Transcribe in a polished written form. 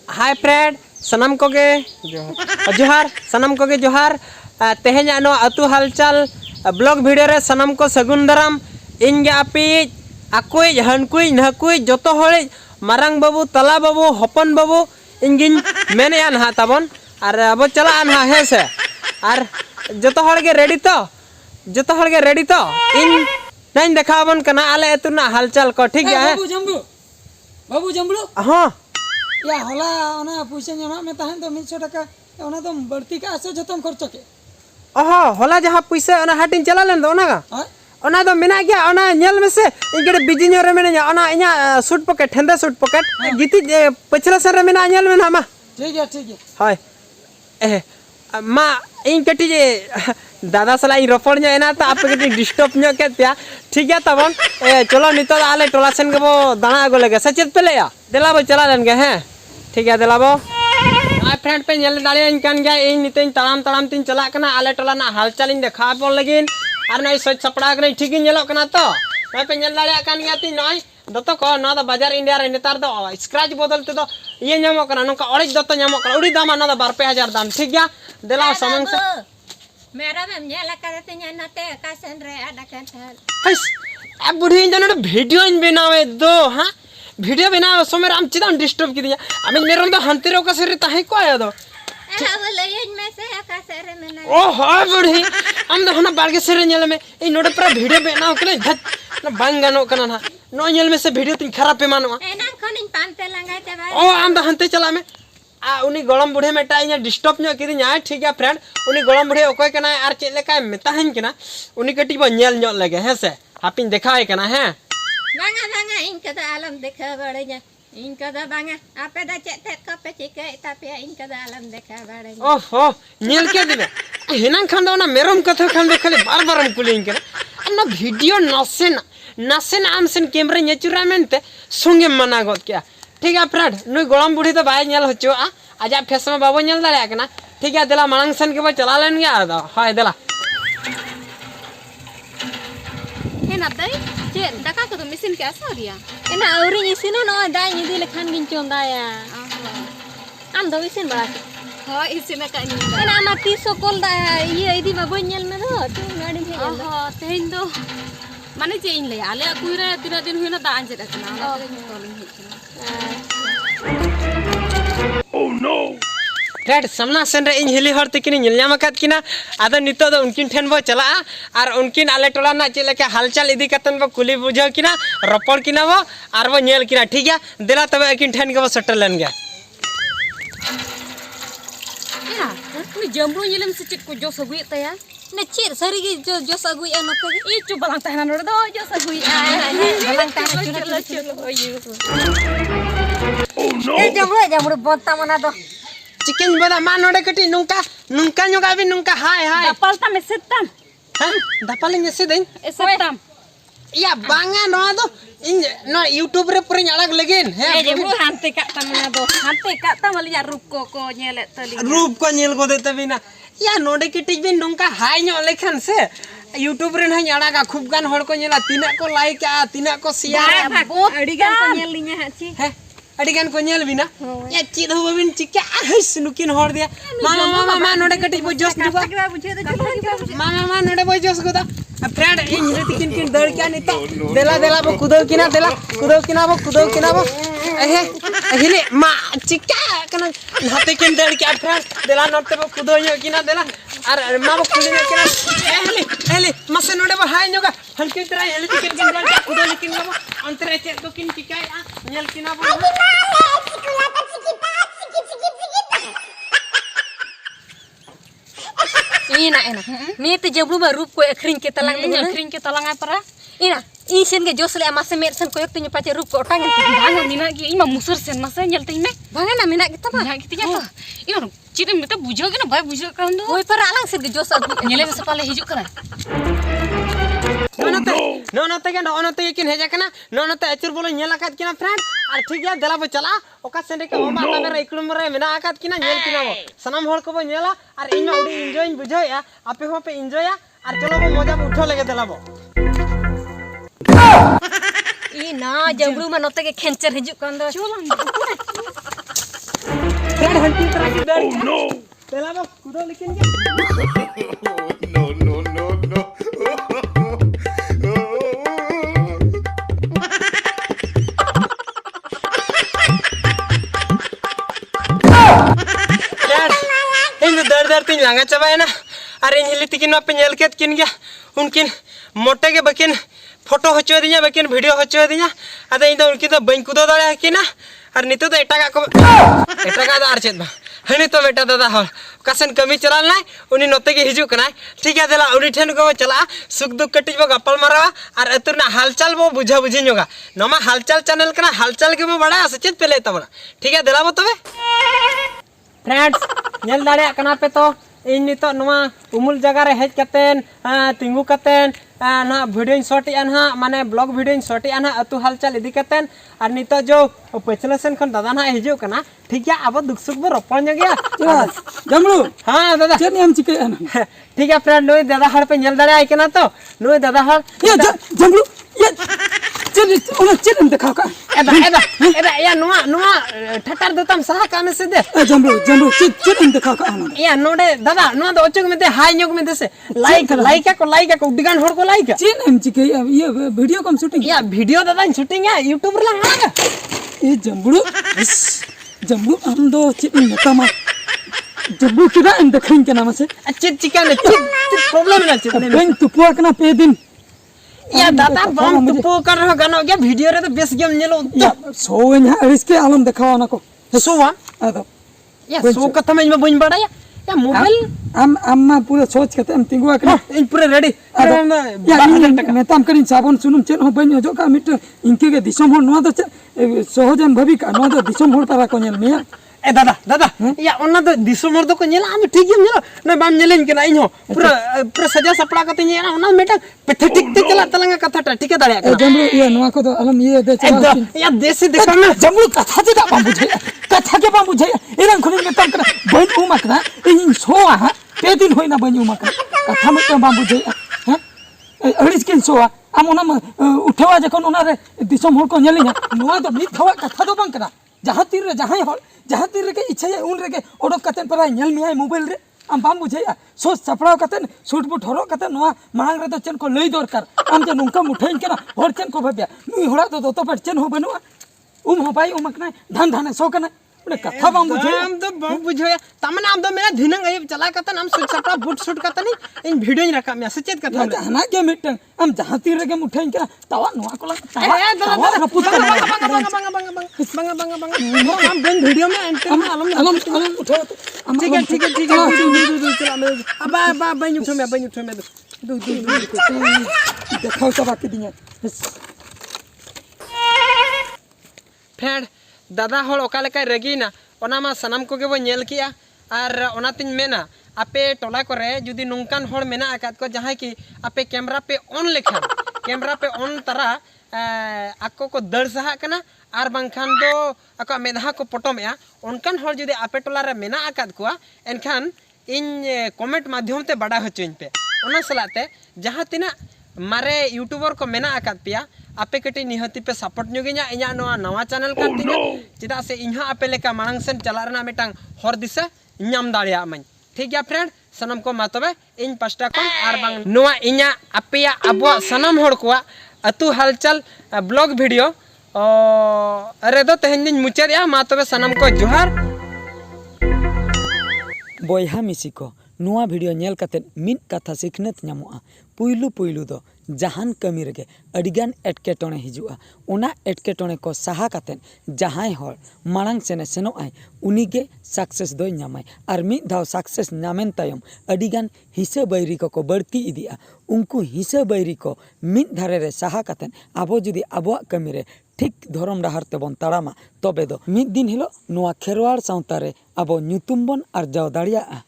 Hi friend सनम कोगे जोहार सनम कोगे जोहार तेहें अतु हालचाल ब्लॉग वीडियो रे सनम को सगुन दाराम इन गे आपी आकुई हनकुई नहकुई जोतो होड़े मारांग बाबू तला बाबू हपन बाबू इंगिन मेने या नहा ताबन और अब चला नहा है से और जोतो होड़े रेडी तो जोतो होड़े रेडी तो इन नहीं देखाबन कना आले एतुना हालचाल को ठीक है बाबू जम्बलू हाँ या होला ओना पैसा ᱧᱟᱢᱟ ᱢᱮ ᱛᱟᱦᱮᱱ ᱫᱚ 100 টাকা ओना दो बढ़ती का से जतम खर्च के ओहो होला जहां पैसा ओना हाटिन चला लेन दो ओना दो मेना गया ओना नेल में से इगड़े बिजी ᱧᱚ रे मेना ओना इना सूट पॉकेट ठंडा सूट पॉकेट गिति पछला सर रे मेना नेल में ना मा ठीक है हाय ए मा इन कटी जे दादा सला इन रोपड़ ᱧᱚ एना तो आप कटी डिस्टर्ब ᱧᱚ के त्या ठीक है तबन ए चलो नितो आले टोला सेन के बो दाना आगो लगे सचेत पे ले या देला बो चला लेन गे हैं ठीक है दिलाबो आई फ्रेंड पे नेल दाले इनकान गया इन नितेन तड़ाम तड़ाम तीन चला कना आले टोला ना हालचाल इन देखा बोल लगिन और नई सोच सपड़ा कना ठीक इन नेलो कना तो नई पे नेल दाले कान गया ती नई दतो को ना द बाजार इंडिया रे नेतार दो स्क्रैच बदल ते दो ये ᱧᱟᱢᱚᱜ कना नका ओड़ी दतो ᱧᱟᱢᱚᱜ कना उड़ी दाम ना द 2-2000 दाम ठीक गया दिलाओ समंग से मेरा में नेला करते नते का सेन रे आडा कंठल हस अब बुढ़ी इन जने वीडियो इन बनावे दो हां वीडियो बना समय राम चिदा डिस्टर्ब की दिया हमें मेरम तो हंतेरो का सिर ताहे को आया दो लेन में से का सेरे में ना ओ हां बुढ़ी हम तो हना बालके सिर नेल में ए नोडे पर वीडियो बनाओ कने धत ना बांग गानो कना ना नो नेल में से वीडियो तिन खराब पे मानो एना खन इन पानते लंगाय ते भाई ओ हम तो हंते चला में आ उनी गलम बुढ़े मेटा इया डिस्टर्ब ᱧᱚ की दिया ठीक है फ्रेंड उनी गलम बुढ़े ओकय कना आर चेले लेका मेता हन कना उनी कटी बो नेल ᱧᱚ लगे है से हापिन देखाय कना है बांगा इनका दा आलम देखा बड़े इनका दा बांगा आपे दा चेते कपे चिके तापे इनका दा आलम देखा बड़े ओहो नेल के दिबे हिना खान दो ना मेरम कथा खान दे खाली बार हम कुलिंग करे ना वीडियो नसेन आमसेन कैमरा नेचुरा मेनते संगे मना गत क्या ठीक है फ्रेंड नुई गलम बुढ़ी तो बाय नेल होचोआ आजा फेस में बाबो नेल दाले कना ठीक है देला मांग सन के बो चला लेन गया दा हाय देला हेना दई चे दाका को तो मशीन के आसरिया एना औरी इसिनो न दाई निदि लेखान गिन चोंदाया आम दो इसिन बड़ा हो इसिन का एना मा 300 कोल दा ये इदी मा बो नेल में दो तू गाड़ी भेजल हो तेन दो माने जे इन ले आले कुइरा तीना दिन हुइना दा आंजे रखना ओह नो फ्रेंड समना सेन रे इन हिली हर तकिन नेल ᱧᱟᱢᱟᱠᱟᱫ किना आदो नितो दो उनकिन ठेन बो चला और उनकिन आले टोला ना चेले के हालचाल इदी कतन बो कुली बुझाव किना रोपड़ किना बो और बो नेल किना ठीक है देला तबे अकिन ठेन के बो सेटल लेन गया या उनी जम्बू नेलम से चिट को जो सगुई तया ने चिर सरी की जो सगुई न तो ई चु बलांग तहना नोड़ दो जो सगुई बलांग तहना चुना ओह नो ए जम्बू बोता मना दो चिकन बदा मा नोडे कटी नुंका ᱧᱚᱜᱟ बि नुंका हाय दपलता में सेतम हां दपलिंग से देन सेतम या बांगा नो दो इन नो यूट्यूब रे पुरे अड़ग लगिन है जम्बू हांते का तमना दो हांते का तमलिया रूप को नेले तली रूप को नेल को देते बिना या नोडे कटी बि नुंका हाय ᱧᱚᱜ लेखन से यूट्यूब रे हई अड़ागा खूब गान हड़ को नेला तिना को लाइक आ तिना को शेयर अड़ी गान को नेल लिया हाची है अड़ी गान को नेल बिना या चिद हो बिन चिका हस नुकिन हड़ दिया मामा नोडे कटी बो जोस दुगा मामा नोडे बो जोस गोदा फ्रेंड इन रे किन दड़ क्या नहीं तो देला बो कुदो किना बो एहे अहिले मा चिका कना हाथे किन दड़ क्या फ्रेंड देला नोटे बो कुदो ᱧᱚ किना देला और मा बो कुली ᱧᱚ किना एले मसे नोडे बो हाय ᱧᱚᱜᱟ हनकिन तरा एले किन दड़ क्या कुदो लेकिन बो अंतरे चे तो किन चिका नेल किना बो ina ni te jablu ba rup ko akhring ke talang para ina isen ke josle amase mer sen koyok tinyo pace rup ko otang banga mina gi ima musur sen masa nyel tin me banga na mina kita ba mina kita to ina chire mita bujho ke na bhai bujho kan do oi para alang sen ke jos nyele se pale hijuk kana नोनते के नोनते किन हेजा कना नोनते अचुर बोलो nail आकात किना friend और ठीक है देला बो चला ओका सेंडे के ओमा ताने रे इकलुम रे मेना आकात किना नेल किना बो सनम होड़ को बो नेला और इन उडी एंजॉय बुझोया आपे हो पे एंजॉया और चलो बो मजा उठो लगे देला बो ई ना जबरू में नोते के खेंचर हिजुक कान दो डेढ़ घंटे तरह की डेढ़ पहला बार कूदो लेकिन क्या इन दर तीन लांगा चाबाय ना अरे इन हिली तिकिन पे नेल केत किन गया उनकिन मोटे के बकिन फोटो हचो दिया बकिन वीडियो हचो दिया अदे इन उनकी तो बइन कुदो दाड़ा किना और नितो तो एटागा को एटागा दा आरचेत बा हनी तो बेटा दादा हल कासन कमी चलाल नाय उनी नोते के हिजु कनाय ठीक है देला उनी ठेन को चला सुख दुख कटिज बो गपल मारावा और अतुरना हालचाल बो बुझा बुझी जोगा नमा हालचाल चैनल कना हालचाल के बो बड़ा सचेत पेले तबना ठीक है देला बो तबे फ्रेंड्स नेल दाड़े कना पे तो इन नितो नवा उमुल जगह रे हेज कतेन तिंगु कतेन ना वीडियो शॉट ना माने ब्लॉग वीडियो शॉट ना अतु हालचाल इदी कतेन और नितो जो पछले सेन खन दादा ना हिजु कना ठीक है अब दुख सुख बो रपण गया जमलू हां दादा चेन हम चिके ठीक है फ्रेंड नोय दादा हर पे नेल दाड़े आइ कना तो नोय दादा हर ये जमलू ये चेन ओना चेन हम देखा का एदा या नुआ ठटर दतम सहा काने से दे जमलू चेन हम देखा का या नोडे दादा नुआ दो ओचक में दे हाय न्योग में दे से लाइक को उडिगान होड़ को लाइक चेन हम चिके ये वीडियो कम शूटिंग या वीडियो दादा शूटिंग है यूट्यूब ला मांगा ये जमलू हम दो चेन मेतामा जमलू किदा इन देखिन के नाम से चित चिकन चित प्रॉब्लम ना चित बैंक तुपुआ कना पे दिन या दादा बम तुपो कर रहो गानो गया वीडियो रे तो बेस गेम नेलो या सोवेन रिस्के आलम देखावा ना को सोवा अदो या सो कथा में बइन बड़ा या मोबाइल अम्मा पूरा सोच के हम तिंगुआ के इन पूरे रेडी या मेताम करिन साबन सुनुम चेन हो बइन जो का मिट इनके के दिसम हो नवा तो सहजम भवी का नवा तो दिसम हो तारा को नेल मिया ए दादा या ओना तो दिसुमर दो को नेला हम ठीक गेम नेलो ना बाम नेलेन के ना इन हो पूरा सजा सपड़ा कते नेला ओना मेटा पेथेटिक ते चला तलंगा कथाटा ठीक है दाड़िया जमरू ये नवा को तो अलम ये दे चला या देसी देखा ना जमरू कथा जे दा बुझे कथा के बुझे एरन खनि में तम कर बइन उमकना इन सोआ हा पे दिन होइना बइन उमकना कथा में तम बुझे हैं अड़िस किन सोआ आम ओना उठवा जखन ओना रे दिसम होड़ को नेलिना नवा तो मित खवा कथा दो बंग करा जहां तीर रे जहां तीर रे इच्छा है उन रे ओडक कतेन पर नेल मिया मोबाइल रे आम बाम बुझे सोच सपड़ाव कतेन सूट बूट हरो कतेन नवा मांग रे तो चेन को लई दरकार आम जे नुंका मुठेन केना हर चेन को भबिया नुई होड़ा तो पर चेन हो बनुआ हो पाई उमकना धान सो कना उने कथा बाम बुझे हम तो बाम बुझे तमने आम तो मेरा धिनंग आइ चला कतन हम सूट सपड़ा बूट सूट कतन इन वीडियो रखा मैं सचेत कथा हना के मिटन हम जहां तीर रे मुठेन केना तवा नवा को तवा रपुत बंगा हम बन वीडियो में एंटर अलम उठो ठीक है चला अब बन उठो मैं दू देखो सब आके दिया फ्रेंड दादा हर ओका लेका रगीना ओना मा सनाम को के बो नेल किया और ओना तिन मेना आपे टोला करे जुदी नोंकान हर मेना आकात को जहां की आपे कैमरा पे ऑन लेखा कैमरा पे ऑन तरा आको को दर सहा कना और बांखान दो आको मेधा को पटोमेया उनकान हर जुदी आपे टोला रे मेना आकात को एनखान इन कमेंट माध्यम ते बड़ा होचोइन पे ओना सलाते जहां तिना मारे यूट्यूबर को मेना आकात पिया आपे कटी निहती पे सपोर्ट न्योगिना इना नवा चैनल कान तिना चिदा से इन्हा आपे लेका मांग सेन चला रना मिटांग हर दिशा नाम दाड़िया मन ठीक है फ्रेंड सनम को मा तबे इन पास्टा को आर बांग नवा इना आपेया अबो सनम हर को अतु हालचाल ब्लॉग वीडियो अरे दो तेहन दिन मुचारिया मा तबे सनम को जोहार बोयहा मिसी को नुआ वीडियो नेल कते मिन कथा सिखनत ᱧᱟᱢᱚᱜᱼᱟ पुइलू दो जहान कमी रगे अडिगान एटकेटोणे हिजुआ उना एटकेटोणे को सहा कते जहाय हर मांग सेने सेनोआय उनीगे सक्सेस दो ᱧᱟᱢᱟᱭ और मिद धाव सक्सेस ᱧᱟᱢᱮन तायम अडिगान हिस्सा बैरी को बड़ती इदिया उनको हिस्सा बैरी को मिद धारे रे सहा कते आबो जुदी आबोआ कमी रे ठीक धरम डाहार तेबन ताड़ामा तबे दो मिद दिन हिलो नुआ खेरवाड़ सावता रे आबो ᱧᱩᱛᱩᱢ बन अर्जाव दाड़ियाआ।